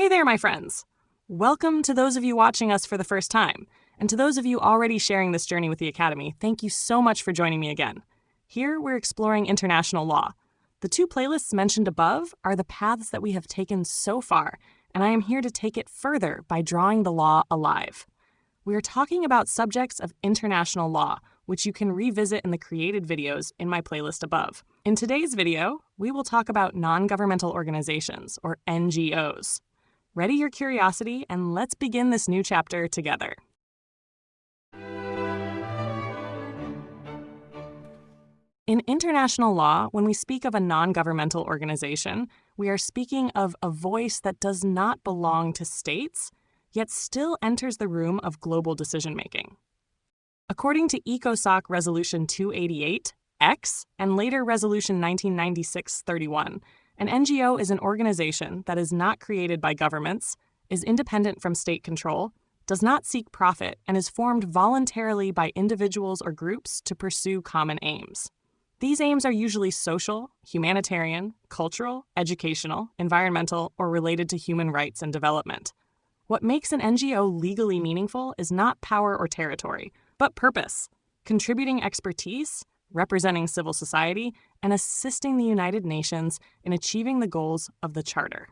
Hey there, my friends! Welcome to those of you watching us for the first time, and to those of you already sharing this journey with the Academy, thank you so much for joining me again. Here, we're exploring international law. The two playlists mentioned above are the paths that we have taken so far, and I am here to take it further by drawing the law alive. We are talking about subjects of international law, which you can revisit in the created videos in my playlist above. In today's video, we will talk about non-governmental organizations, or NGOs. Ready your curiosity, and let's begin this new chapter together. In international law, when we speak of a non-governmental organization, we are speaking of a voice that does not belong to states, yet still enters the room of global decision-making. According to ECOSOC Resolution 288-X and later Resolution 1996-31, an NGO is an organization that is not created by governments, is independent from state control, does not seek profit, and is formed voluntarily by individuals or groups to pursue common aims. These aims are usually social, humanitarian, cultural, educational, environmental, or related to human rights and development. What makes an NGO legally meaningful is not power or territory, but purpose, contributing expertise, representing civil society, and assisting the United Nations in achieving the goals of the Charter.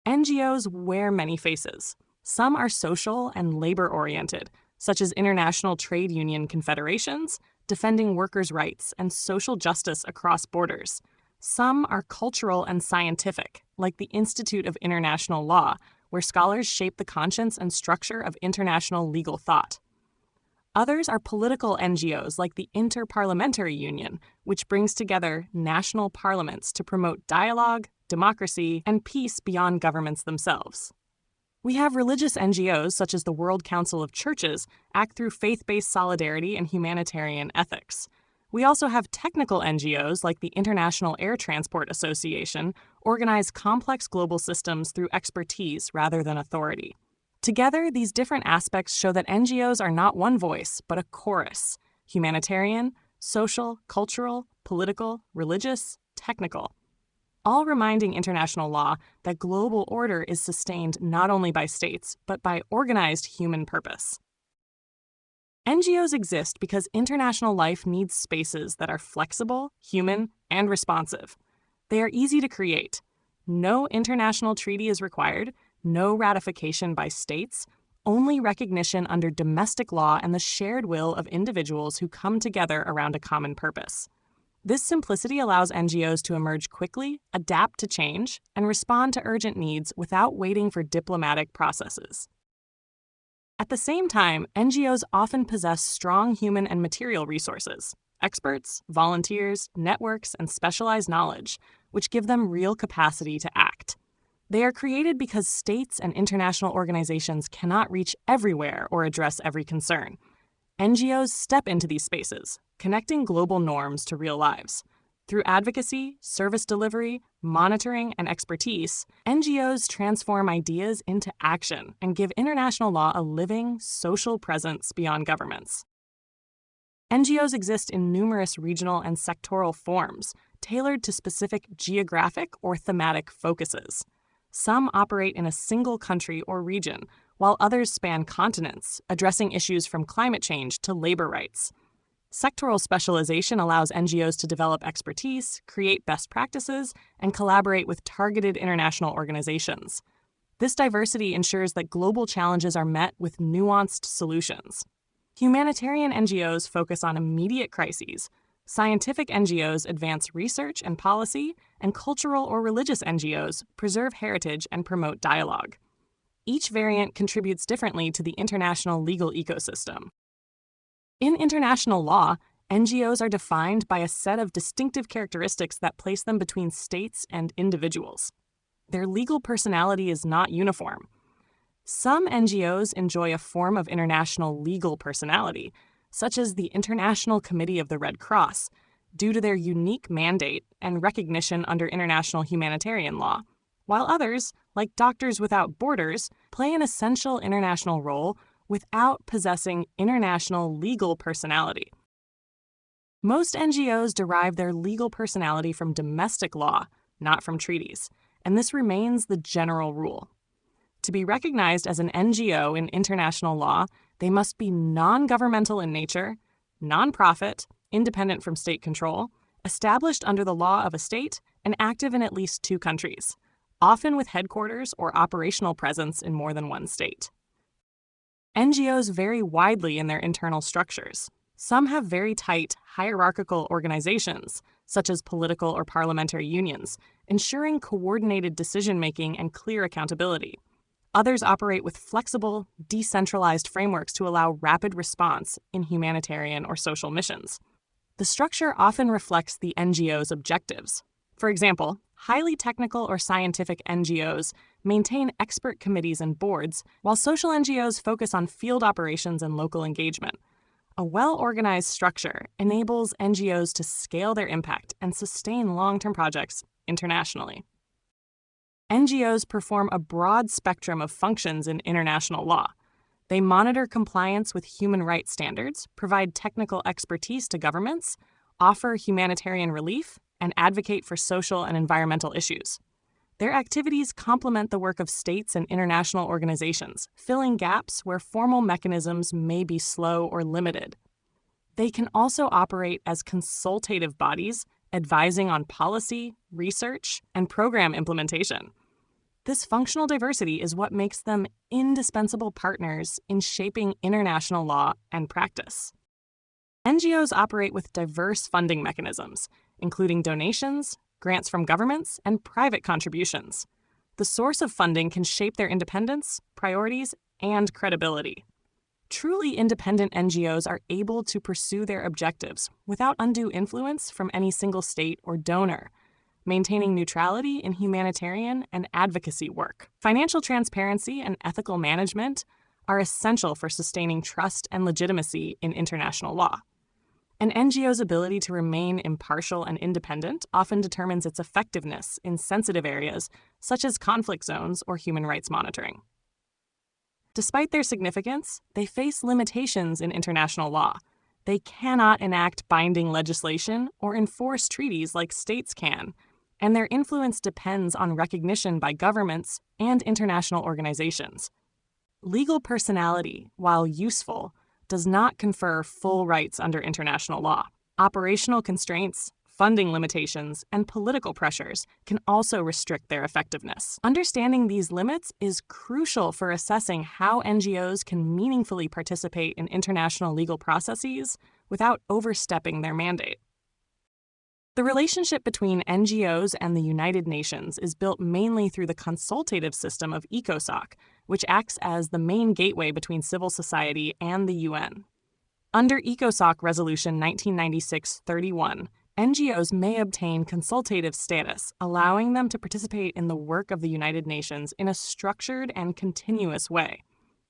NGOs wear many faces. Some are social and labor-oriented, such as international trade union confederations, defending workers' rights and social justice across borders. Some are cultural and scientific, like the Institute of International Law, where scholars shape the conscience and structure of international legal thought. Others are political NGOs like the Inter-Parliamentary Union, which brings together national parliaments to promote dialogue, democracy, and peace beyond governments themselves. We have religious NGOs such as the World Council of Churches act through faith-based solidarity and humanitarian ethics. We also have technical NGOs like the International Air Transport Association organize complex global systems through expertise rather than authority. Together, these different aspects show that NGOs are not one voice, but a chorus: humanitarian, social, cultural, political, religious, technical. All reminding international law that global order is sustained not only by states, but by organized human purpose. NGOs exist because international life needs spaces that are flexible, human, and responsive. They are easy to create. No international treaty is required, no ratification by states, only recognition under domestic law and the shared will of individuals who come together around a common purpose. This simplicity allows NGOs to emerge quickly, adapt to change, and respond to urgent needs without waiting for diplomatic processes. At the same time, NGOs often possess strong human and material resources, experts, volunteers, networks, and specialized knowledge, which give them real capacity to act. They are created because states and international organizations cannot reach everywhere or address every concern. NGOs step into these spaces, connecting global norms to real lives. Through advocacy, service delivery, monitoring, and expertise, NGOs transform ideas into action and give international law a living, social presence beyond governments. NGOs exist in numerous regional and sectoral forms, tailored to specific geographic or thematic focuses. Some operate in a single country or region, while others span continents, addressing issues from climate change to labor rights. Sectoral specialization allows NGOs to develop expertise, create best practices, and collaborate with targeted international organizations. This diversity ensures that global challenges are met with nuanced solutions. Humanitarian NGOs focus on immediate crises. Scientific NGOs advance research and policy, and cultural or religious NGOs preserve heritage and promote dialogue. Each variant contributes differently to the international legal ecosystem. In international law, NGOs are defined by a set of distinctive characteristics that place them between states and individuals. Their legal personality is not uniform. Some NGOs enjoy a form of international legal personality, such as the International Committee of the Red Cross, due to their unique mandate and recognition under international humanitarian law, while others, like Doctors Without Borders, play an essential international role without possessing international legal personality. Most NGOs derive their legal personality from domestic law, not from treaties, and this remains the general rule. To be recognized as an NGO in international law, they must be non-governmental in nature, nonprofit, independent from state control, established under the law of a state, and active in at least 2 countries, often with headquarters or operational presence in more than one state. NGOs vary widely in their internal structures. Some have very tight, hierarchical organizations, such as political or parliamentary unions, ensuring coordinated decision-making and clear accountability. Others operate with flexible, decentralized frameworks to allow rapid response in humanitarian or social missions. The structure often reflects the NGO's objectives. For example, highly technical or scientific NGOs maintain expert committees and boards, while social NGOs focus on field operations and local engagement. A well-organized structure enables NGOs to scale their impact and sustain long-term projects internationally. NGOs perform a broad spectrum of functions in international law. They monitor compliance with human rights standards, provide technical expertise to governments, offer humanitarian relief, and advocate for social and environmental issues. Their activities complement the work of states and international organizations, filling gaps where formal mechanisms may be slow or limited. They can also operate as consultative bodies, advising on policy, research, and program implementation. This functional diversity is what makes them indispensable partners in shaping international law and practice. NGOs operate with diverse funding mechanisms, including donations, grants from governments, and private contributions. The source of funding can shape their independence, priorities, and credibility. Truly independent NGOs are able to pursue their objectives without undue influence from any single state or donor, maintaining neutrality in humanitarian and advocacy work. Financial transparency and ethical management are essential for sustaining trust and legitimacy in international law. An NGO's ability to remain impartial and independent often determines its effectiveness in sensitive areas such as conflict zones or human rights monitoring. Despite their significance, they face limitations in international law. They cannot enact binding legislation or enforce treaties like states can, and their influence depends on recognition by governments and international organizations. Legal personality, while useful, does not confer full rights under international law. Operational constraints, funding limitations, and political pressures can also restrict their effectiveness. Understanding these limits is crucial for assessing how NGOs can meaningfully participate in international legal processes without overstepping their mandate. The relationship between NGOs and the United Nations is built mainly through the consultative system of ECOSOC, which acts as the main gateway between civil society and the UN. Under ECOSOC Resolution 1996-31, NGOs may obtain consultative status, allowing them to participate in the work of the United Nations in a structured and continuous way.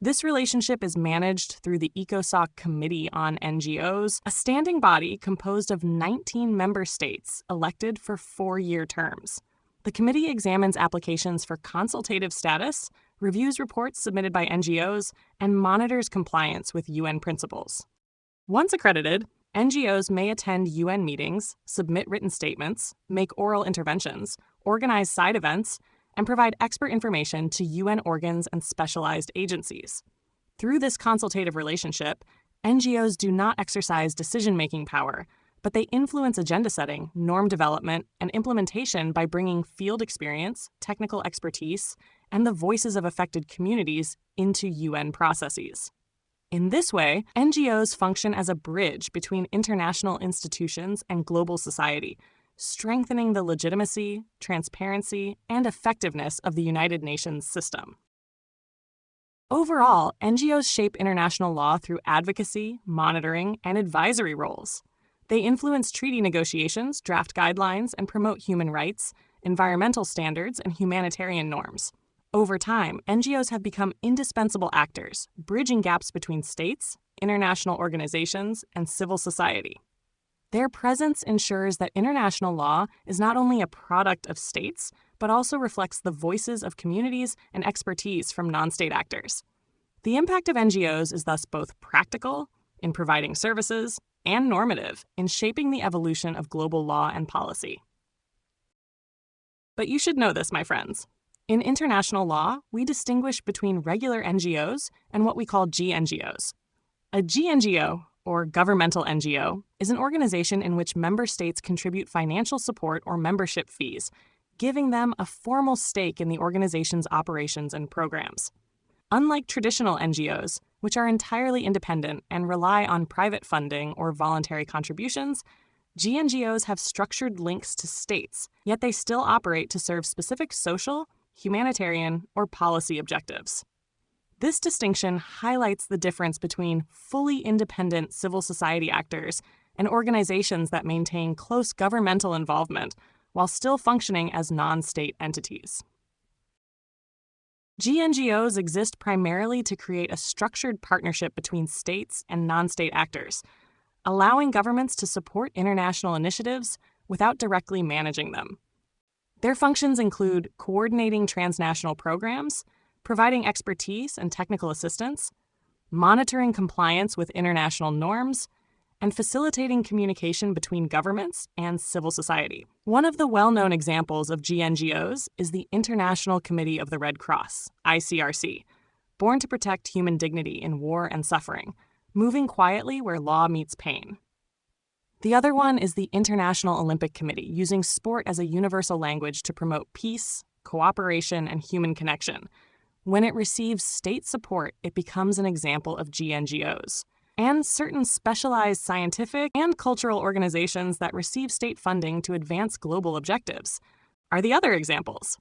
This relationship is managed through the ECOSOC Committee on NGOs, a standing body composed of 19 member states elected for 4-year terms. The committee examines applications for consultative status, reviews reports submitted by NGOs, and monitors compliance with UN principles. Once accredited, NGOs may attend UN meetings, submit written statements, make oral interventions, organize side events, and provide expert information to UN organs and specialized agencies. Through this consultative relationship, NGOs do not exercise decision-making power, but they influence agenda setting, norm development, and implementation by bringing field experience, technical expertise, and the voices of affected communities into UN processes. In this way, NGOs function as a bridge between international institutions and global society, strengthening the legitimacy, transparency, and effectiveness of the United Nations system. Overall, NGOs shape international law through advocacy, monitoring, and advisory roles. They influence treaty negotiations, draft guidelines, and promote human rights, environmental standards, and humanitarian norms. Over time, NGOs have become indispensable actors, bridging gaps between states, international organizations, and civil society. Their presence ensures that international law is not only a product of states, but also reflects the voices of communities and expertise from non-state actors. The impact of NGOs is thus both practical, in providing services, and normative, in shaping the evolution of global law and policy. But you should know this, my friends. In international law, we distinguish between regular NGOs and what we call GNGOs. A GNGO, or governmental NGO, is an organization in which member states contribute financial support or membership fees, giving them a formal stake in the organization's operations and programs. Unlike traditional NGOs, which are entirely independent and rely on private funding or voluntary contributions, GNGOs have structured links to states, yet they still operate to serve specific social, humanitarian, or policy objectives. This distinction highlights the difference between fully independent civil society actors and organizations that maintain close governmental involvement while still functioning as non-state entities. GNGOs exist primarily to create a structured partnership between states and non-state actors, allowing governments to support international initiatives without directly managing them. Their functions include coordinating transnational programs, providing expertise and technical assistance, monitoring compliance with international norms, and facilitating communication between governments and civil society. One of the well-known examples of GNGOs is the International Committee of the Red Cross, ICRC, born to protect human dignity in war and suffering, moving quietly where law meets pain. The other one is the International Olympic Committee, using sport as a universal language to promote peace, cooperation, and human connection. When it receives state support, it becomes an example of GNGOs. And certain specialized scientific and cultural organizations that receive state funding to advance global objectives are the other examples.